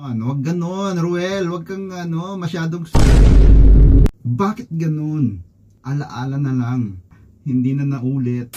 Wag ganon, Ruel. Wag kang masyadong... Bakit ganon? Alaala na lang. Hindi na naulit.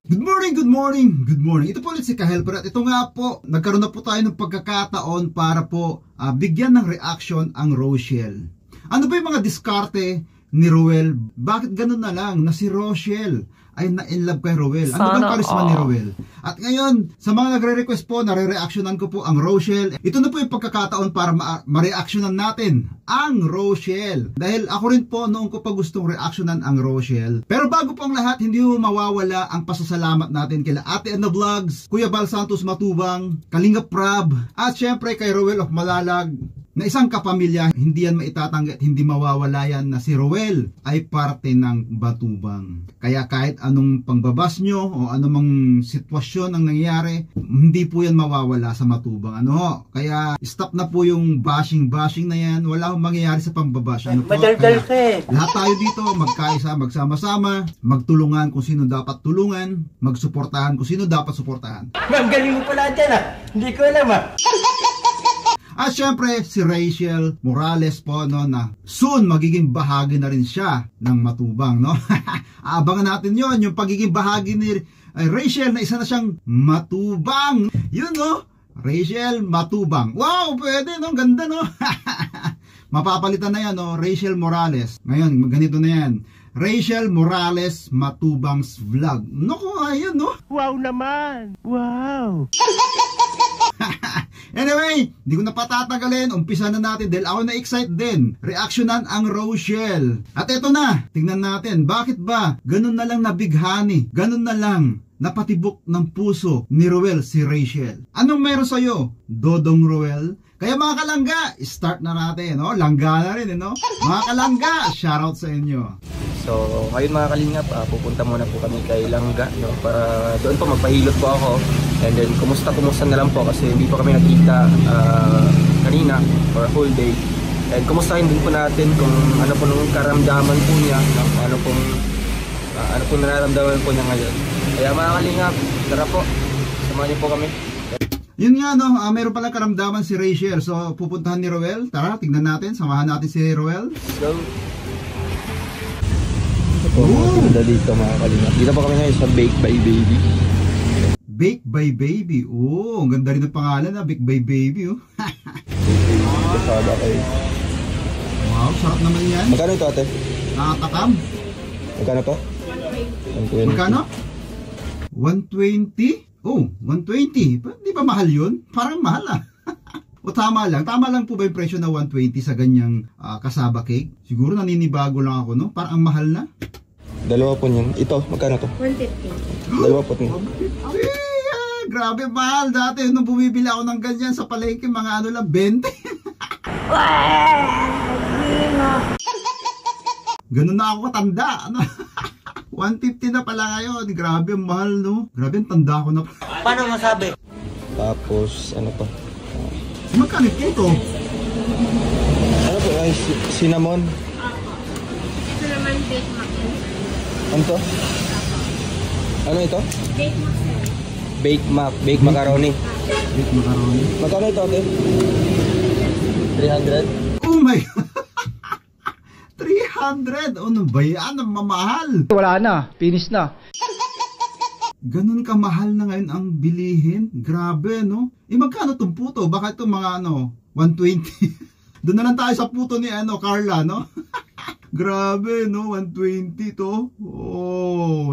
Good morning, good morning, good morning. Ito po ulit si Ka-Helper at ito nga po, nagkaroon na po tayo ng pagkakataon para po bigyan ng reaction ang Rochelle. Ano ba yung mga diskarte ni Ruel? Bakit ganun na lang na si Rochelle ay na-inlove kay Ruel? Ano bang karisma ni Ruel? At ngayon, sa mga nagre-request po, nare-reactionan ko po ang Rochelle. Ito na po yung pagkakataon para ma-reactionan natin ang Rochelle. Dahil ako rin po, noong ko pa gustong reactionan ang Rochelle. Pero bago po ang lahat, hindi mo mawawala ang pasasalamat natin kila Ate Edna Vlogs, Kuya Bal Santos Matubang, Kalinga Prab, at syempre kay Roel of Malalag, na isang kapamilya, hindi yan maitatanggi at hindi mawawala yan na si Roel ay parte ng Batubang. Kaya kahit anong pangbabas nyo o anumang sitwasyon ang nangyayari, hindi po yan mawawala sa Matubang. Kaya stop na po yung bashing na yan. Wala akong mangyayari sa pambabash. Madaldal ka eh. Lahat tayo dito magkaisa, magsama-sama, magtulungan kung sino dapat tulungan, magsuportahan kung sino dapat suportahan. Ma'am, galing mo pala dyan Hindi ko alam At syempre, si Rachel Morales po, na soon magiging bahagi na rin siya ng Matubang, Abangan natin yon, yung pagiging bahagi ni Rachel na isa na siyang Matubang. Yun, Rachel Matubang. Wow, pwede, ganda, Mapapalitan na yan, Rachel Morales. Ngayon, ganito na yan. Rachel Morales Matubang's Vlog. Naku, ayun, Wow naman! Wow! Anyway, hindi ko na patatagalin. Umpisa na natin dahil ako na-excite din. Reactionan ang Rochelle. At eto na, tingnan natin. Bakit ba ganun na lang nabighani? Ganun na lang napatibok ng puso ni Roel si Rachel? Anong meron sa'yo, Dodong Roel? Kaya mga kalangga, start na natin. Langga na rin, Mga kalangga, shoutout sa inyo. So, ngayon mga kalingap, pupunta muna po kami kay Langga, para doon po magpahilot po ako. And then, kumusta na lang po kasi hindi po kami nakita kanina for a whole day. And kumustahin din po natin kung ano po nung karamdaman po niya, ano pong nararamdaman po niya ngayon. Kaya mga kalingap, tara po, samahan niyo po kami. Yun nga, meron pala karamdaman si Rachel. So, pupuntahan ni Roel. Tara, tignan natin, samahan natin si Roel. So, maganda dito mga kalingap. Dito po kami ngayon sa Bake by Baby. Bake by Baby. Ang ganda rin ng pangalan, Bake by Baby. Kasada kayo. Wow, sarap naman yan. Magkano ito, ate? Nakatakam. Magkano to? 120. Magkano? 120? 120. Di ba mahal yun? Parang mahal O tama lang po ba yung presyo na 120 sa ganyang kasaba cake? Siguro naninibago lang ako, Parang mahal na. Dalawa po niyan. Ito, magkano to? 150. Dalawa po niyan. Grabe mahal. Dati nung bumibili ako ng ganyan sa palengke, mga 20. Ganun na ako katanda. 150 na pala ngayon. Grabe ang mahal, Grabe ang tanda ko na. Paano masabi? Tapos, ano pa? Magkano ito? Ano po? Ay, cinnamon? Cinnamon bake macaroni. Ano to? Ano ito? Bake macaroni. Bake macaroni. Bake macaroni. Magkano ito, ate? 300? Oh my God! 300! Ano ba yan? Ang mamahal! Wala na, finish na. Ganun kamahal na ngayon ang bilihin? Grabe, magkano itong puto? Baka itong mga 120. Doon na lang tayo sa puto ni Carla, Grabe, 120 to.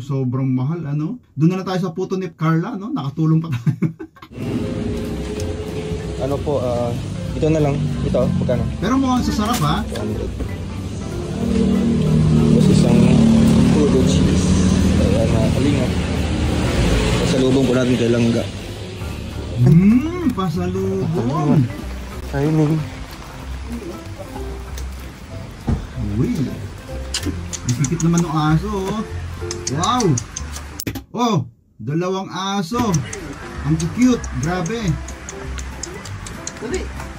Sobrang mahal, Doon na lang tayo sa puto ni Carla, Nakatulong pa tayo. Ano po, ito na lang. Ito, magkano? Pero mukhang sasarap, 100. Tapos isang puro cheese. Kaya kalingap. Pasalubong po natin kay Langga. Pasalubong. Ayun. Uy. Ikikit naman ng aso, Wow. Dalawang aso. Ang cute. Grabe.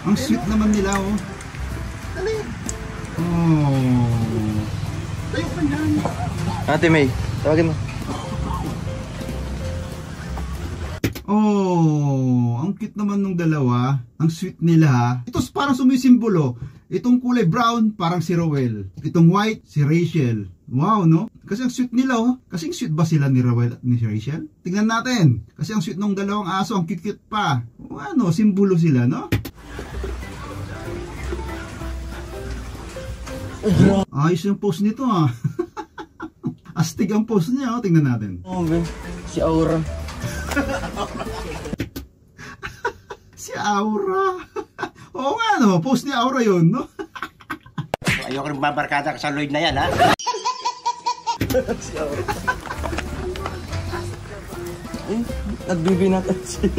Ang sweet naman nila, Tayo ka lang. Ate May, tawagin mo. Oh, ang cute naman nung dalawa. Ang sweet nila ha. Ito parang sumisimbolo. Itong kulay brown, parang si Rowell. Itong white, si Rachel. Wow, no? Kasi ang sweet nila, oh. Kasing sweet ba sila ni Rowell at ni Rachel? Tingnan natin. Kasi ang sweet nung dalawang aso, ang cute-cute pa. O, ano, simbolo sila, no? Ayos yung pose nito, ah. Astig ang pose niya, oh. Tingnan natin. Oh, man. Si Aura. Si Aura. Oo nga, no? Post ni Aura yun, no? Ayoko rin babarkada ka sa Lloyd na yan, ha? Si Aura. Nagbibinatan siya.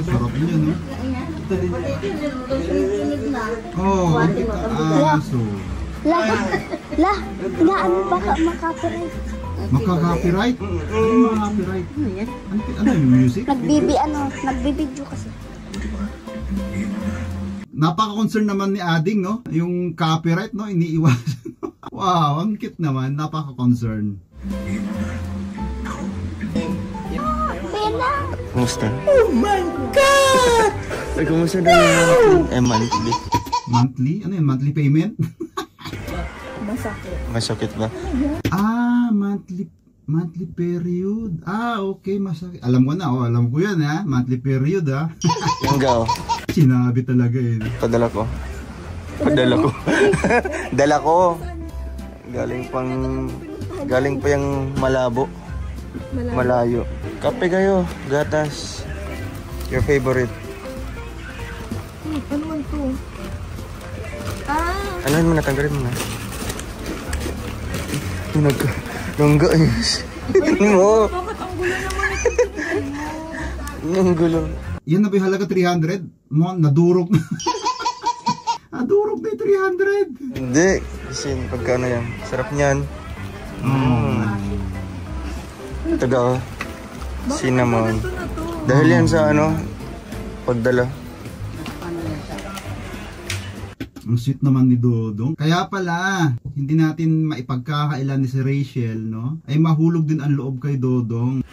Sarap yun, no? Oh, ang kita aso. Ano ba makapiright? Makaka-copyright? Ano yung mga copyright? Ano yung music? Nagbibidyo kasi. Napaka-concern naman ni Ading, no? Yung copyright, no? Iniiwasan. Wow, ang cute naman. Napaka-concern. Pena! Kumusta? Oh my God! Ay, kumusta daw yung monthly? Monthly? Ano yun? Monthly payment? Masakit ba? Ah, monthly period. Ah, okay, masakit. Alam ko na, oh. Alam ko yan, ha? Monthly period, ha? Yung gao. Sinabi talaga, eh. Padala ko. Dala ko. Galing pa yung Malabo. Malayo. Kape kayo, gatas. Your favorite. Ano man to? Ano mo na, tanggalin mo na. Nangga ayos. Mo. Bakit ang gulo naman ito? Ang gulo. Yan na ba yung halaga 300? Mo, nadurog na. Nadurog na yung 300. Hindi. Kasi pagka ano yan. Sarap niyan. Taga cinnamon. Dahil yan sa ano, pagdala. Ang sweet naman ni Dodong. Kaya pala, hindi natin maipagkakailan ni si Rachel, no? Ay mahulog din ang loob kay Dodong.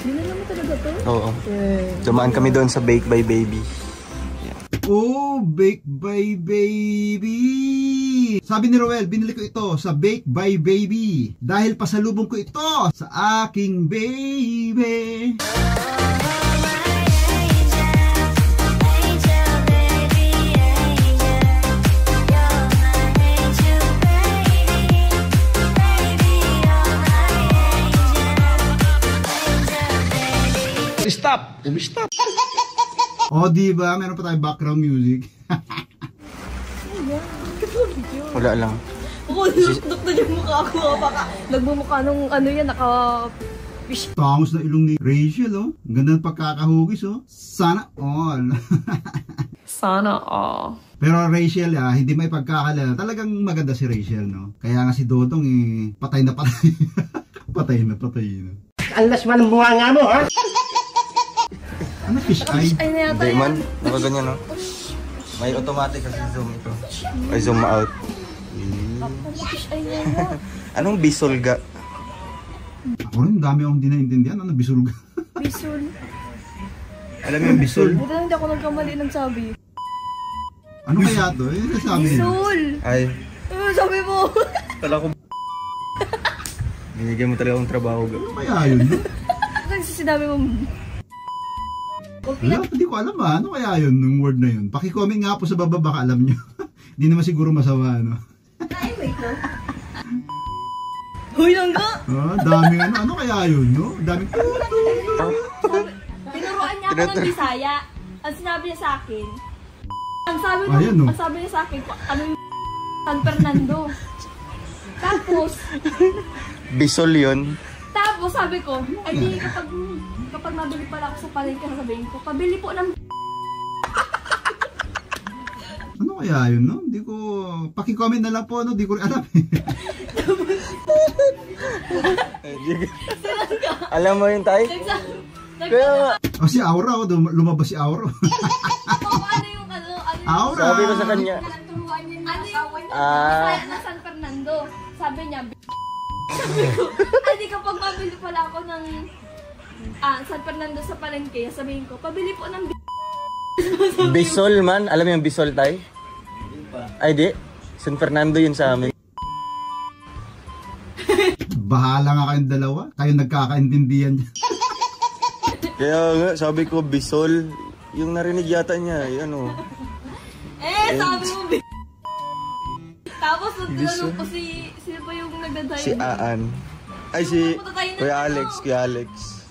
Binala mo talaga to? Oo. Dumaan kami doon sa Bake by Baby. Oh, Bake by Baby! Sabi ni Rowell, binili ko ito sa Bake by Baby. Dahil pasalubong ko ito sa aking baby. Stop! O, diba? Meron pa tayong background music. Wala lang. Oo, dukdok na yung mukha ko. Baka nagmumukha nung ano yan, naka-fish. Tangos na ilong ni Rachel, oh. Ang ganda ng pagkakahugis, oh. Sana all. Sana all. Pero Rachel, hindi may pagkakalala. Talagang maganda si Rachel, no? Kaya nga si Dodong, patay na patay. patay na. Alas man ang bunga nga mo, ha? Ano, fish eye? Ay na yata Hindi yan. man. Nakaganyan, no? May automatic kasi zoom ito. Ay, zoom out. Fish eye na yan. Anong bisolga? Ako rin, dami akong hindi naintindihan. Ano, bisulga? Bisul. Alam mo yung bisol? Buti lang hindi ako nagkamali nagsabi. Ano kaya to? Sabi nila. Bisul! Ay, Ano sabi mo? tala ko. Binigyan mo talaga akong trabaho. Ano kaya yun? No? Kasi sinabi mo, Wala, hindi ko alam ba. Ano kaya yun, yung word na yun? Paki-comment nga po sa baba, baka alam nyo. Hindi naman siguro masama, no? huy langga! Daming ano. Ano kaya yun, no? Daming Tinuruan niya ako ng Bisaya. Ang sinabi niya sa akin, ang sabi niya sa akin, ano yung San Fernando. Tapos, Bisol yun. tapos sabi ko, ay di kapag nabili pala ako sa palengke, sabihin ko, pabili po ng Ano kaya yun, no? Hindi ko... Paki-comment na lang po, no? Hindi ko rin alam. Alam mo yun, Tay? Kaya, O, si Aura, oh. Lumabas si Aura. ano yung Aura! sabi ko sa kanya, ano yung Bisaya ng San Fernando. Sabi niya, Sabi ko, ay di kapag pabili pala ako ng San Fernando sa palengke, sabihin ko, pabili po ng Bisol man, alam mo yung Bisol tay? Ay di, San Fernando yun sa amin. Bahala nga kayong dalawa. Kayo nagkakaintindihan niya. Kaya nga, sabi ko Bisol, yung narinig yata niya, ano. Sabi mo, tapos nagtanong ko sino ba yung nagdadayo? Si Aan. Ay, si Kuya Alex,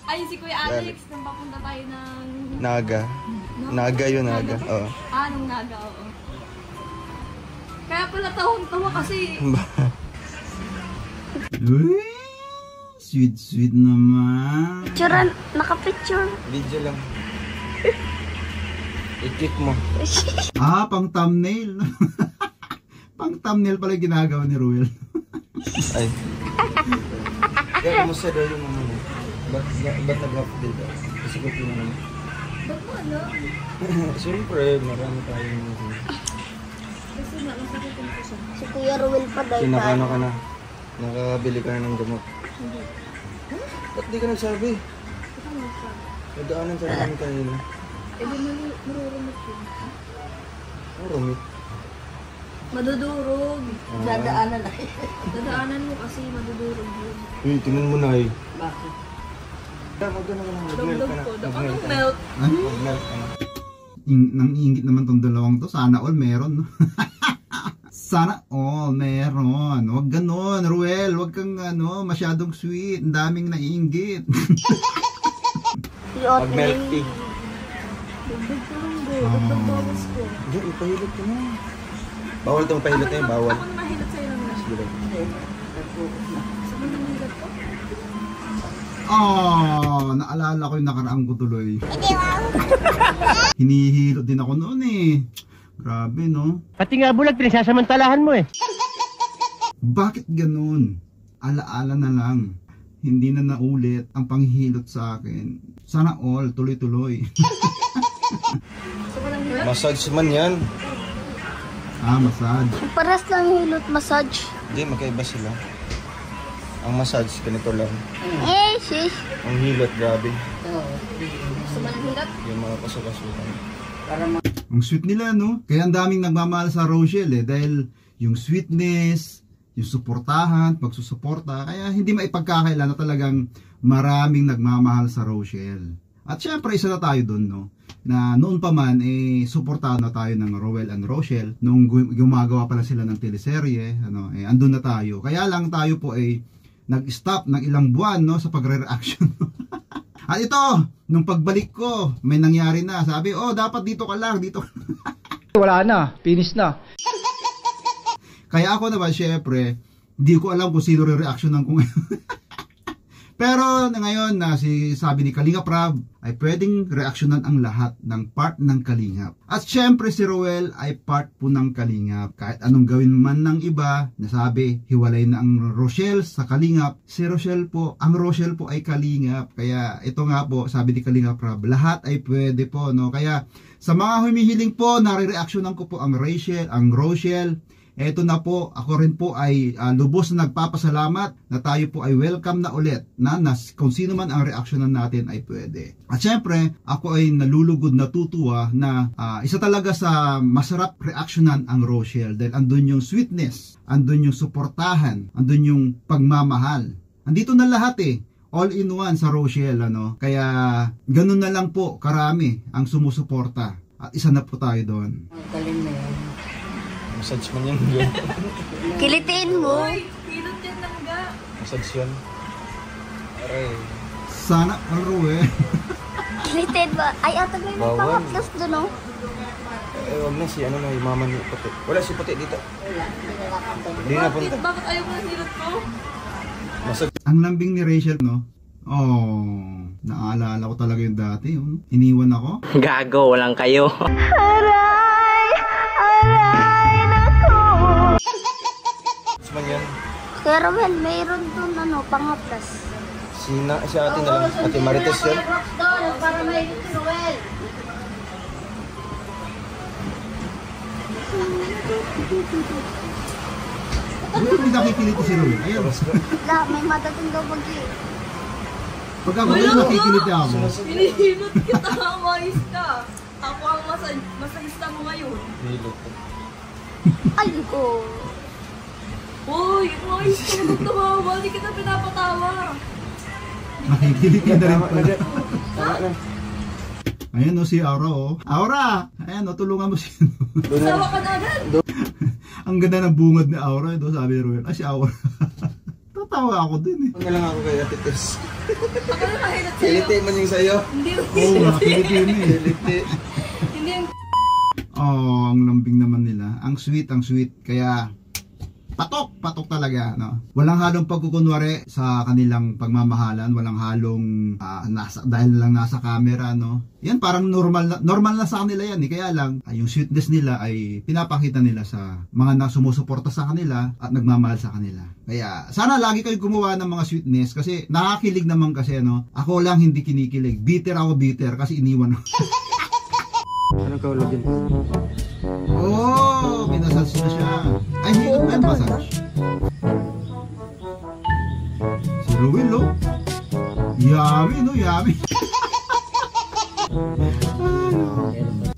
Ay, si Kuya Alex, nang papunta tayo ng... Naga. Naga yun, Naga. Oo. Nung Naga, oo. Kaya pala tawang-tawa kasi... Uy, sweet naman. Picturean, naka-picture. Video lang. I-click mo. Pang thumbnail. Pang thumbnail pala ginagawa ni Ruel. Ay. Kaya kumusta daw yung mga mo? Ba't nag-update daw? Kasi ko naman. Ba't mo ano? Siyempre, marami tayong mga. Kasi nakasakitin ko siya. Si Kuya Ruel pa dahil Sinakano ka na? Nakabili ka na ng gamot? Hindi. Ba't di ka nagsabi? Ito mo siya. Nagdaanan sa namin kanina. Di marurumot yun. Oh, rumit. Madudurog. dadaanan na. Dadaanan mo kasi madudurog yun. Uy, tingnan mo na eh. Bakit? Magdano ka na. Dugdug ko. Anong melt? Mag-melt ka na. Nang-iingit naman tong dalawang to. Sana all meron. No? Sana all meron. Huwag ganon, Ruel. Huwag kang masyadong sweet. Ang daming naiinggit. Mag-melt tea. Dugdug ko lang bro. Dugdug bawas ko. Hindi, ipahilot ka na. Bawal itong pahilot na yun, bawal. Ako na mahilot sa'yo lang na. Sige. Saan mo namihilot ko? Naalala ko yung nakaraang ko tuloy. Hinihilot din ako noon eh. Grabe no. Pati nga bulag, pinasasamantalahan mo eh. Bakit ganun? Alaala na lang. Hindi na naulit ang panghihilot sa akin. Sana all, tuloy-tuloy. So walang hilot? Massage man yan. Massage. Paras lang hilot massage. Hindi, magkaiba sila. Ang massage, ganito lang. Sis. Ang hilot, grabe. Gusto mo ng hilot? Yung mga kasukasukan. Ang sweet nila no. Kaya ang daming nagmamahal sa Rochelle dahil yung sweetness, yung suportahan, pagsusuporta, kaya hindi maipagkakaila na talagang maraming nagmamahal sa Rochelle. At syempre isa na tayo doon no. Na noon pa man suportahan na tayo ng Rowell and Rochelle nung gumagawa pa lang sila ng teleserye, andun na tayo. Kaya lang tayo po nag-stop ng ilang buwan no sa pagre-reaction. At ito, nung pagbalik ko, may nangyari na. Sabi, dapat dito ka lang, dito. Wala na, finish na. Kaya ako naman, syempre, hindi ko alam kung sino re-reactionan ko ngayon. Pero ngayon sabi ni Kalinga Prab ay pwedeng reaksyonan ang lahat ng part ng Kalingap. At syempre si Rowell ay part po ng Kalingap. Kahit anong gawin man ng iba, nasabi hiwalay na ang Rochelle sa Kalingap. Si Rochelle po, ang Rochelle po ay Kalingap. Kaya ito nga po, sabi ni Kalinga Prab, lahat ay pwede po, no? Kaya sa mga humihiling po, nare-reaksyonan ko po ang Rochelle. Eto na po, ako rin po ay lubos na nagpapasalamat na tayo po ay welcome na ulit na kung sino man ang reaksyonan natin ay pwede. At syempre, ako ay nalulugod natutuwa na isa talaga sa masarap reaksyonan ang Rochelle dahil andun yung sweetness, andun yung suportahan, andun yung pagmamahal. Andito na lahat all in one sa Rochelle, Kaya ganun na lang po karami ang sumusuporta at isa na po tayo doon. Galing na yan. Massage man yan. Kilitiin mo. Uy, hilot yan langga. Massage yan. Aray. Sana Rowell. Kilitiin ba? Ay, ata may Bawal. pangaklas doon, no? Wag na si yung mama ni Puti. Wala si Puti dito. Wala, hindi nakakabalik. Hindi na punta. Bakit ayaw mo ng hilot ko? Massage. Ang lambing ni Rachel, no? Naalala ko talaga yung dati. Iniwan ako. Gago, walang kayo. Man yan. Kuya Ruel, mayroon doon pangaklas. Si ate na lang. Ate Marites yan. Para may Ruel. Hindi nakikiliti si Ruel. Ayun. La, may madating daw bagyo. Pag ako doon nakikiliti ako. Hinihilot kita, umayos ka. Ako ang masayista mo ngayon. Ay, ko. Uy, umayos ka, huwag tumawa. Hindi kita pinapatawa. Nakikiliti na rin pala. Tama na. Ayan o si Aura o. Aura! Ayan o, tulungan mo si Sawa ka na agad. Ang ganda ng bungad ni Aura ito, sabi ni Ruel. Ay, si Aura. Tatawa ako din eh. Ano lang ako kay Ate Tess. Ako na mahilat sa'yo. Kiliti man yung sa'yo. Hindi Oo nga, kiliti yun eh. Kiliti. Hindi yung Oh, ang lambing naman nila. Ang sweet, ang sweet. Kaya, patok talaga, no? Walang halong pagkukunwari sa kanilang pagmamahalan, walang halong dahil lang nasa camera, no? Yan parang normal na sa kanila yan, eh. Kaya lang, yung sweetness nila ay pinapakita nila sa mga sumusuporta sa kanila at nagmamahal sa kanila. Kaya, sana lagi kayo gumawa ng mga sweetness kasi nakakilig naman kasi, no? Ako lang hindi kinikilig. Bitter kasi iniwan ako. Anong kaulog yun? Oh, pinasals na siya. Ay, hindi ko ba massage? Si Ruel, oh. Yummy, no? Yummy.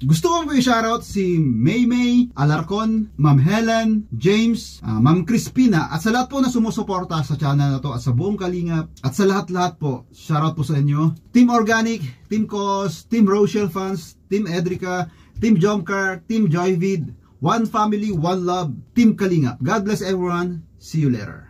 Gusto ko po i-shoutout si Maymay Alarcon, Ma'am Helen, James, Ma'am Crispina at sa lahat po na sumusuporta sa channel na to at sa buong Kalingap at sa lahat po, shoutout po sa inyo. Team Organic, Team Cos, Team Rochelle Fans, Team Edrica, Team Jomcar, Team Joyvid, One Family, One Love, Team Kalingap. God bless everyone. See you later.